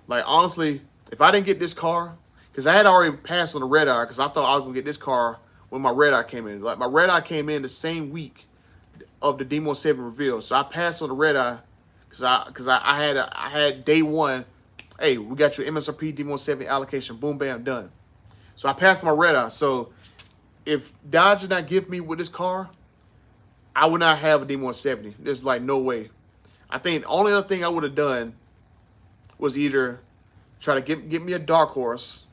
Like honestly, if I didn't get this car, because I had already passed on the red eye, because I thought I was gonna get this car when my red eye came in. Like my red eye came in the same week of the Demon 170 reveal, so I passed on the red eye because I had day one. Hey, we got your MSRP Demon 170 allocation. Boom, bam, done. So I passed my red eye. So if Dodge did not give me with this car, I would not have a Demon 170. There's like no way. I think the only other thing I would have done was either try to get me a dark horse,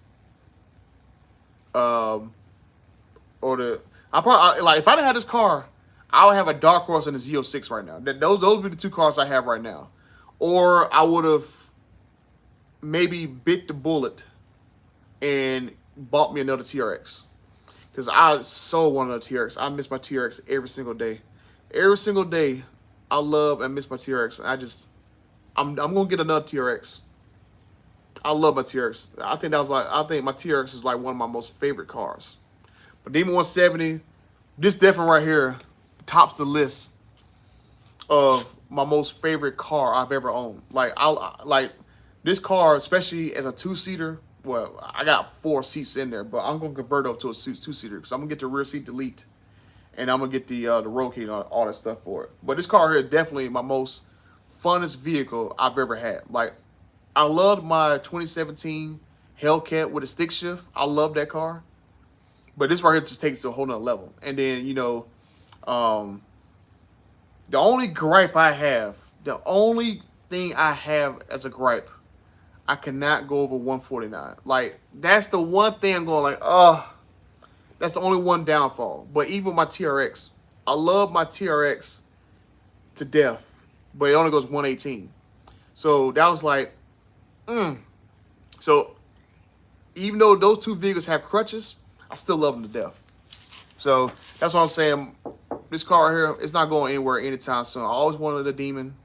or I probably like if I didn't have this car, I would have a dark horse and a Z06 right now. Those would be the 2 cars I have right now. Or I would have maybe bit the bullet and bought me another TRX. Because I so want another TRX. I miss my TRX every single day. Every single day, I love and miss my TRX. I'm gonna get another TRX. I love my TRX. I think my TRX is like one of my most favorite cars. But Demon 170, this definitely right here tops the list of my most favorite car I've ever owned. Like like this car, especially as a two-seater. Well, I got 4 seats in there, but I'm gonna convert over to a two-seater because I'm gonna get the rear seat delete, and I'm gonna get the roll cage and all that stuff for it. But this car here is definitely my most funnest vehicle I've ever had. Like, I loved my 2017 Hellcat with a stick shift. I love that car. But this right here just takes it to a whole nother level. And then, you know, the only gripe I have, the only thing I have as a gripe, I cannot go over 149. Like, that's the one thing I'm going like, that's the only one downfall. But even my TRX, I love my TRX to death, but it only goes 118. So that was like, So even though those two vehicles have crutches, I still love them to death. So that's what I'm saying. This car here, it's not going anywhere anytime soon. I always wanted a Demon.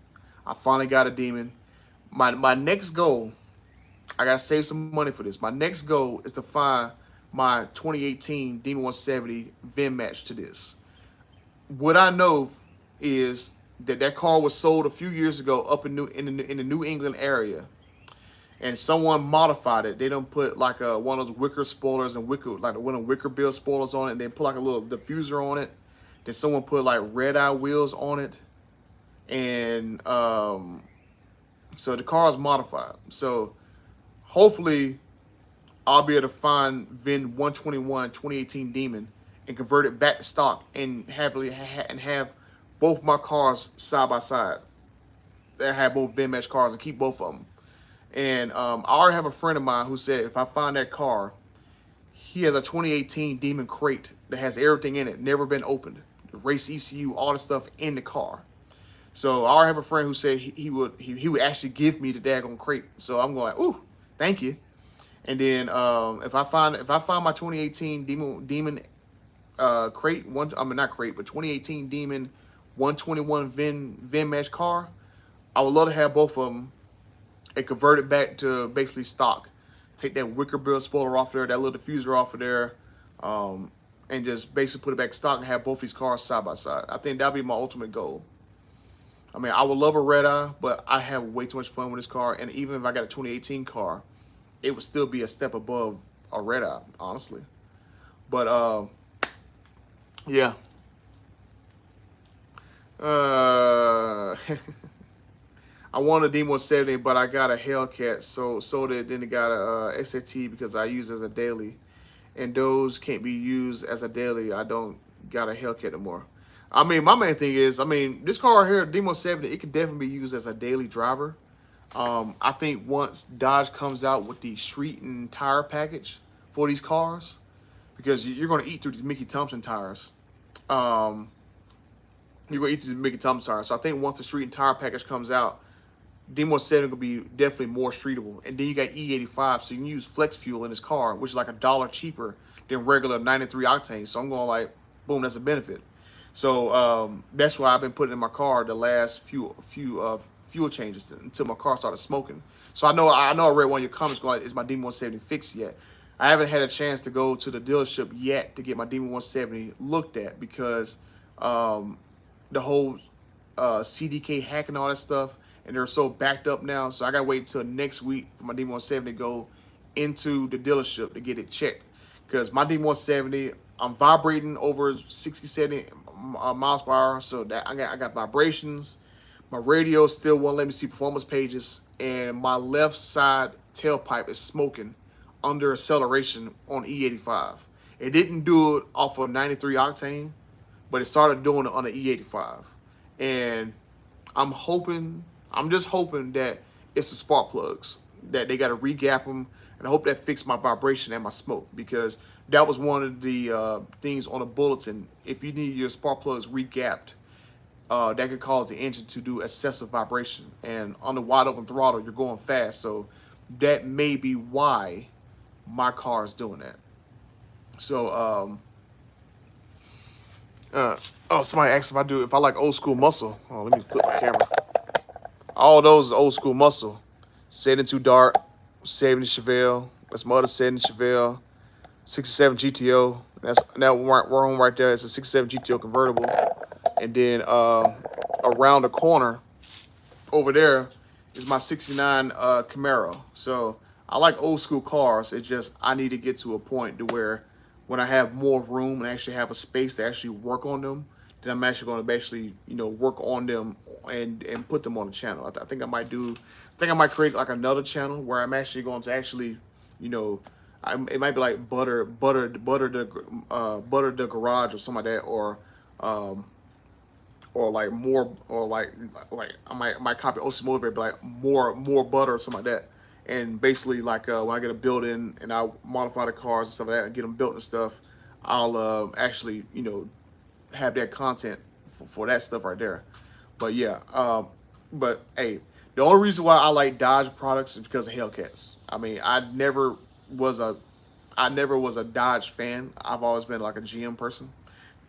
I finally got a Demon. My next goal, I gotta save some money for this. My next goal is to find my 2018 Demon 170 VIN match to this. What I know is that car was sold a few years ago up in the New England area, and someone modified it. They don't put like one of those wicker spoilers and one of the wicker bill spoilers on it, and they put like a little diffuser on it. Then someone put like red-eye wheels on it, and so the car is modified. So hopefully I'll be able to find VIN 121 2018 Demon and convert it back to stock and have both my cars side by side. That have both VIN match cars and keep both of them. And I already have a friend of mine who said if I find that car, he has a 2018 Demon crate that has everything in it, never been opened. The race ECU, all the stuff in the car. So I already have a friend who said he would actually give me the daggone crate. So I'm going like, ooh, thank you. And then if I find my 2018 Demon crate, not crate, but 2018 Demon 121 VIN match car, I would love to have both of them and convert it back to basically stock. Take that wicker bill spoiler off there, that little diffuser off of there, and just basically put it back stock and have both these cars side by side. I think that'd be my ultimate goal. I mean, I would love a red eye, but I have way too much fun with this car. And even if I got a 2018 car, it would still be a step above a red eye, honestly. But yeah. I wanted a Demon 170, but I got a Hellcat, so then it got a SAT because I use it as a daily, and those can't be used as a daily. I don't got a Hellcat anymore. I mean, my main thing is, I mean, this car right here, Demon 170, it can definitely be used as a daily driver. I think once Dodge comes out with the street and tire package for these cars, because you're going to eat through these Mickey Thompson tires. You're going to eat through these Mickey Thompson tires. So I think once the street and tire package comes out, Demon 170 will be definitely more streetable. And then you got E85, so you can use flex fuel in this car, which is like $1 cheaper than regular 93 octane. So I'm going like, boom, that's a benefit. So that's why I've been putting in my car the last few fuel changes until my car started smoking. So I know I read one of your comments going, is my Demon 170 fixed yet? I haven't had a chance to go to the dealership yet to get my Demon 170 looked at because the whole CDK hack and all that stuff, and they're so backed up now. So I got to wait until next week for my Demon 170 to go into the dealership to get it checked. Because my Demon 170, I'm vibrating over 60, 70 miles per hour. So that I got vibrations. My radio still won't let me see performance pages. And my left side tailpipe is smoking under acceleration on E85. It didn't do it off of 93 octane, but it started doing it on the E85. And I'm just hoping that it's the spark plugs, that they got to re-gap them, and I hope that fixed my vibration and my smoke, because that was one of the things on the bulletin. If you need your spark plugs re-gapped, that could cause the engine to do excessive vibration, and on the wide open throttle, you're going fast, so that may be why my car is doing that. So, oh, somebody asked if I like old school muscle. Oh, let me flip my camera. All those is old school muscle. 72 Dart, 70 Chevelle. That's my other 70 Chevelle. 67 GTO. That's that one right there. It's a 67 GTO convertible. And then around the corner over there is my 69 Camaro. So I like old school cars. It's just I need to get to a point to where when I have more room and actually have a space to actually work on them, then I'm actually going to actually, work on them and put them on the channel. I think I might create like another channel where I'm actually going to actually, it might be like butter the garage or something like that, or like more, or like I might copy OC Motivator, but like more butter or something like that. And basically, like when I get a build-in and I modify the cars and stuff like that and get them built and stuff, I'll actually have that content for that stuff right there. But yeah, but hey, the only reason why I like Dodge products is because of Hellcats. I mean, I never was a Dodge fan. I've always been like a GM person.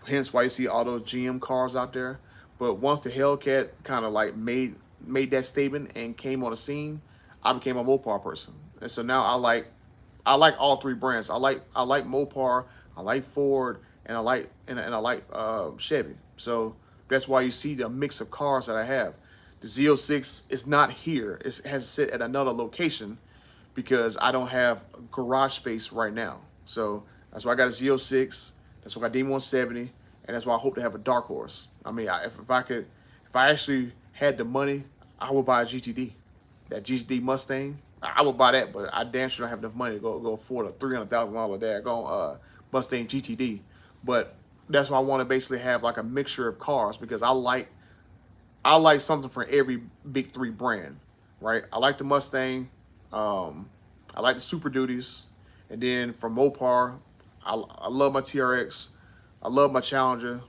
Hence why you see all those GM cars out there. But once the Hellcat kind of like made that statement and came on the scene, I became a Mopar person. And so now I like all three brands. I like Mopar, I like Ford, and I like Chevy. So that's why you see the mix of cars that I have. The Z06 is not here. It has to sit at another location because I don't have garage space right now. So that's why I got a Z06. That's why I got Demon 170, and that's why I hope to have a dark horse. I mean, if I actually had the money, I would buy a GTD. That GTD Mustang, I would buy that, but I damn sure don't have enough money to go afford a $300,000 daggone Mustang GTD. But that's why I want to basically have like a mixture of cars, because I like something from every big three brand, right? I like the Mustang, I like the Super Duties, and then from Mopar, I love my TRX, I love my Challenger.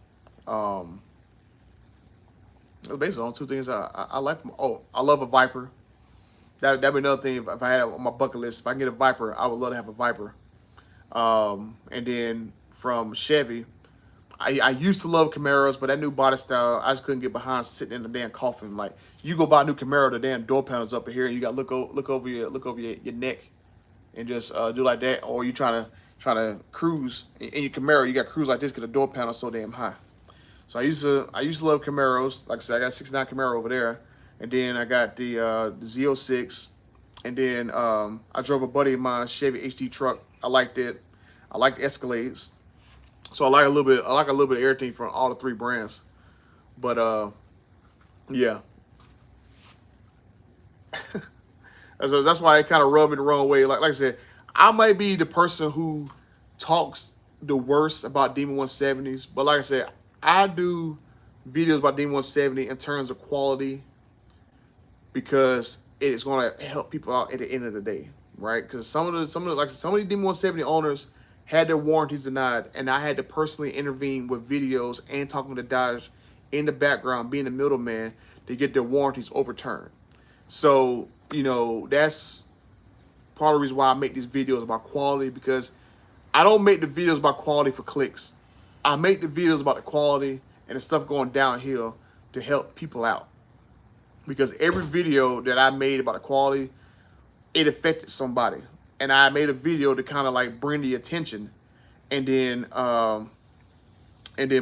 Basically on two things I like from. Oh, I love a Viper. That'd be another thing if I had it on my bucket list. If I can get a Viper, I would love to have a Viper. And then from Chevy, I used to love Camaros, but that new body style, I just couldn't get behind sitting in the damn coffin. Like, you go buy a new Camaro, the damn door panel's up in here, and you got to look over your neck and just do like that, or you trying to cruise in your Camaro, you got to cruise like this because the door panel's so damn high. So I used to love Camaros. Like I said, I got a 69 Camaro over there. And then I got the Z06, and then I drove a buddy of mine Chevy HD truck. I liked it. I like Escalades, so I like a little bit of everything from all the three brands. But yeah, that's why it kind of rubbed me the wrong way. Like I said, I might be the person who talks the worst about Demon 170s, but like I said, I do videos about Demon 170 in terms of quality, because it is going to help people out at the end of the day, right? Because some of the Demon 170 owners had their warranties denied, and I had to personally intervene with videos and talking to Dodge in the background, being the middleman to get their warranties overturned. So that's part of the reason why I make these videos about quality, because I don't make the videos about quality for clicks. I make the videos about the quality and the stuff going downhill to help people out. Because every video that I made about the quality, it affected somebody. And I made a video to kind of like bring the attention, and then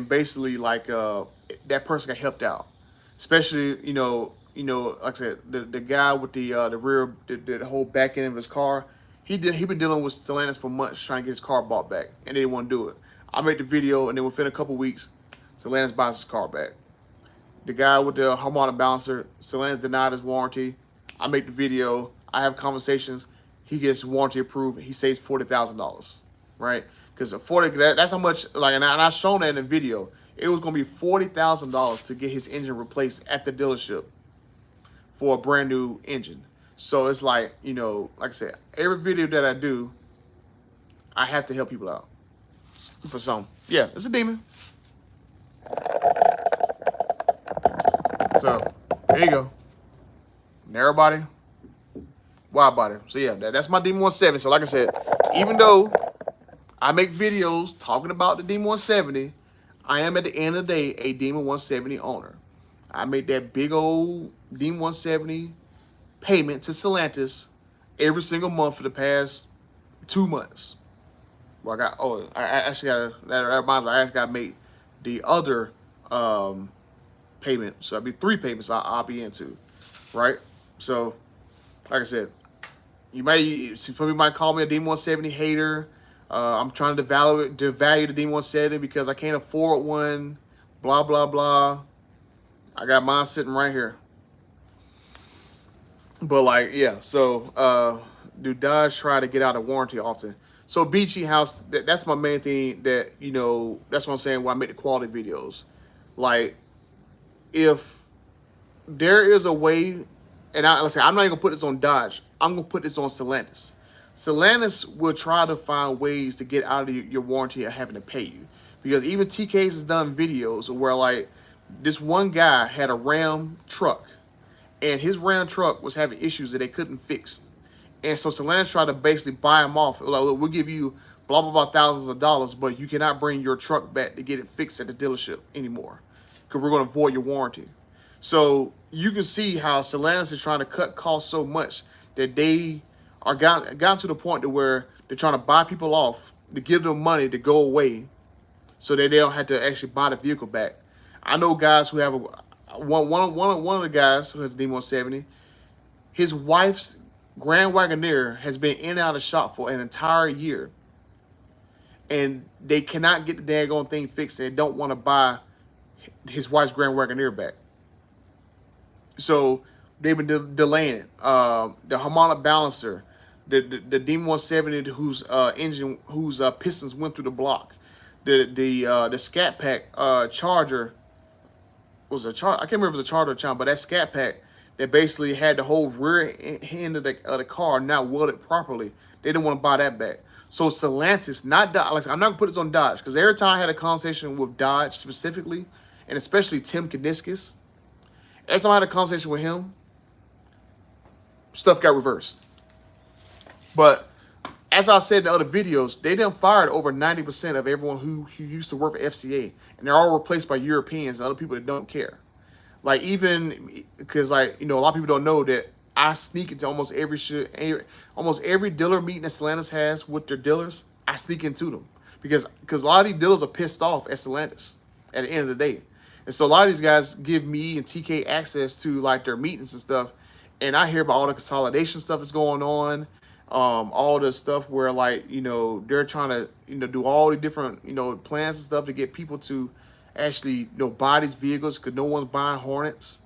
basically like that person got helped out. Especially, like I said, the guy with the rear, the whole back end of his car, he been dealing with Stellantis for months trying to get his car bought back, and they didn't want to do it. I made the video, and then within a couple weeks, Stellantis buys his car back. The guy with the harmonic balancer, Stellantis denied his warranty. I make the video. I have conversations. He gets warranty approved. He saves $40,000, right? Because that's how much. Like, and I've shown that in the video. It was gonna be $40,000 to get his engine replaced at the dealership for a brand new engine. So it's like, like I said, every video that I do, I have to help people out for some. Yeah, it's a demon. So there you go. Narrow body, wide body. So yeah, that's my Demon 170. So like I said, even though I make videos talking about the Demon 170, I am at the end of the day a Demon 170 owner. I made that big old Demon 170 payment to Stellantis every single month for the past 2 months. Well, I actually got that reminds me. I actually got to make the other payment. So it'll be 3 payments I'll be into, right? So, like I said, some people might call me a Demon 170 hater. I'm trying to devalue the Demon 170 because I can't afford one. Blah blah blah. I got mine sitting right here. But like, yeah. So, do Dodge try to get out of warranty often? So Beachy House, that's my main thing. That that's what I'm saying when I make the quality videos. Like, if there is a way, and let's say I'm not even gonna put this on Dodge. I'm gonna put this on Stellantis. Stellantis will try to find ways to get out of your warranty of having to pay you, because even TK's has done videos where like this one guy had a Ram truck, and his Ram truck was having issues that they couldn't fix, and so Stellantis tried to basically buy him off. Like, look, we'll give you blah blah blah thousands of dollars, but you cannot bring your truck back to get it fixed at the dealership anymore, because we're going to void your warranty. So you can see how Stellantis is trying to cut costs so much that they are gotten to the point to where they're trying to buy people off to give them money to go away, so that they don't have to actually buy the vehicle back. I know guys who have one of the guys who has a Demon 170. His wife's Grand Wagoneer has been in and out of the shop for an entire year, and they cannot get the daggone thing fixed. They don't want to buy his wife's Grand Wagoneer back. So they've been delaying it. The harmonic balancer, the Demon 170 whose pistons went through the block, the Scat Pack charger was a charger. I can't remember if it was a charger or channel, but that Scat Pack that basically had the whole rear end of the car not welded properly. They didn't want to buy that back. So Stellantis, not Dodge. Like, I'm not gonna put this on Dodge, because every time I had a conversation with Dodge specifically, and especially Tim Kuniskis, every time I had a conversation with him, stuff got reversed. But as I said in the other videos, they done fired over 90% of everyone who used to work for FCA, and they're all replaced by Europeans and other people that don't care. Like, even because, like, a lot of people don't know that I sneak into almost every dealer meeting that Stellantis has with their dealers. I sneak into them because a lot of these dealers are pissed off at Stellantis at the end of the day. And so a lot of these guys give me and TK access to like their meetings and stuff, and I hear about all the consolidation stuff that's going on, all the stuff where like they're trying to do all the different plans and stuff to get people to actually buy these vehicles, because no one's buying Hornets.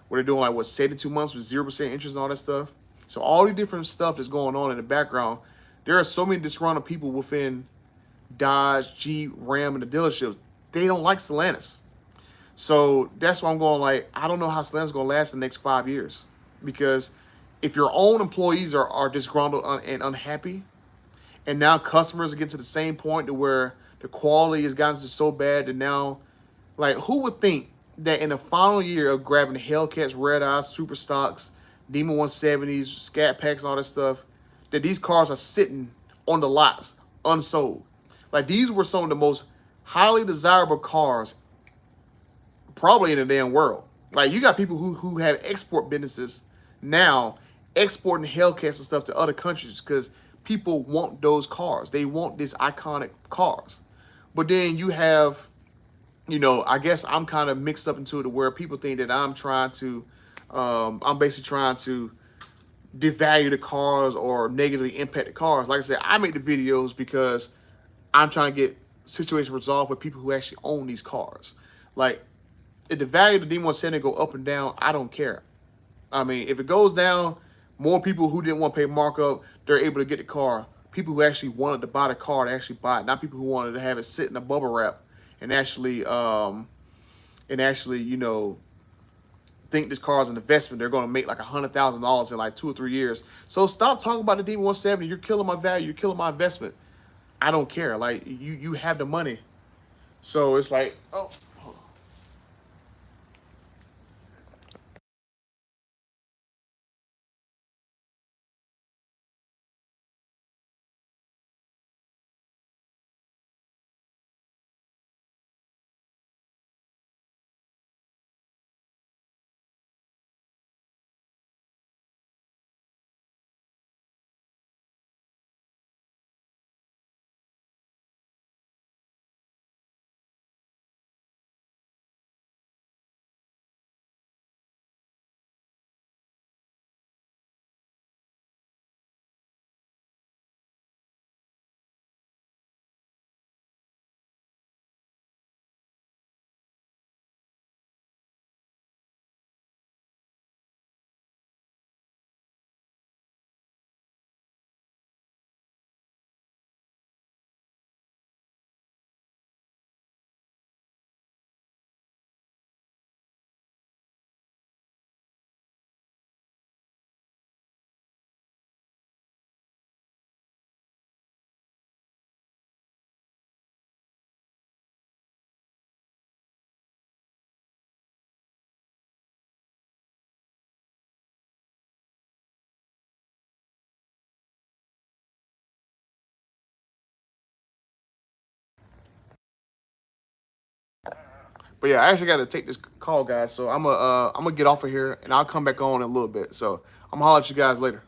Where they're doing like what 72 months with 0% interest and all that stuff. So all the different stuff that's going on in the background, there are so many disgruntled people within Dodge, Jeep, Ram, and the dealerships. They don't like Stellantis. So that's why I'm going like, I don't know how Stellantis is going to last the next 5 years. Because if your own employees are disgruntled and unhappy, and now customers are getting to the same point to where the quality has gotten to so bad that now, like, who would think that in the final year of grabbing Hellcats, Red Eyes, Super Stocks, Demon 170s, Scat Packs, and all that stuff, that these cars are sitting on the lots unsold? Like, these were some of the most highly desirable cars probably in the damn world. Like, you got people who have export businesses now exporting Hellcats and stuff to other countries because people want those cars. They want these iconic cars. But then you have, I guess I'm kind of mixed up into it where people think that I'm basically trying to devalue the cars or negatively impact the cars. Like I said, I make the videos because I'm trying to get situations resolved with people who actually own these cars. Like, if the value of the Demon 170 go up and down, I don't care. I mean, if it goes down, more people who didn't want to pay markup, they're able to get the car. People who actually wanted to buy the car to actually buy it, not people who wanted to have it sit in a bubble wrap and actually think this car is an investment. They're going to make like $100,000 in like 2 or 3 years. So stop talking about the Demon 170. You're killing my value. You're killing my investment. I don't care. Like, you have the money. So it's like, oh. But yeah, I actually got to take this call, guys. So I'm gonna get off of here, and I'll come back on in a little bit. So I'm gonna holler at you guys later.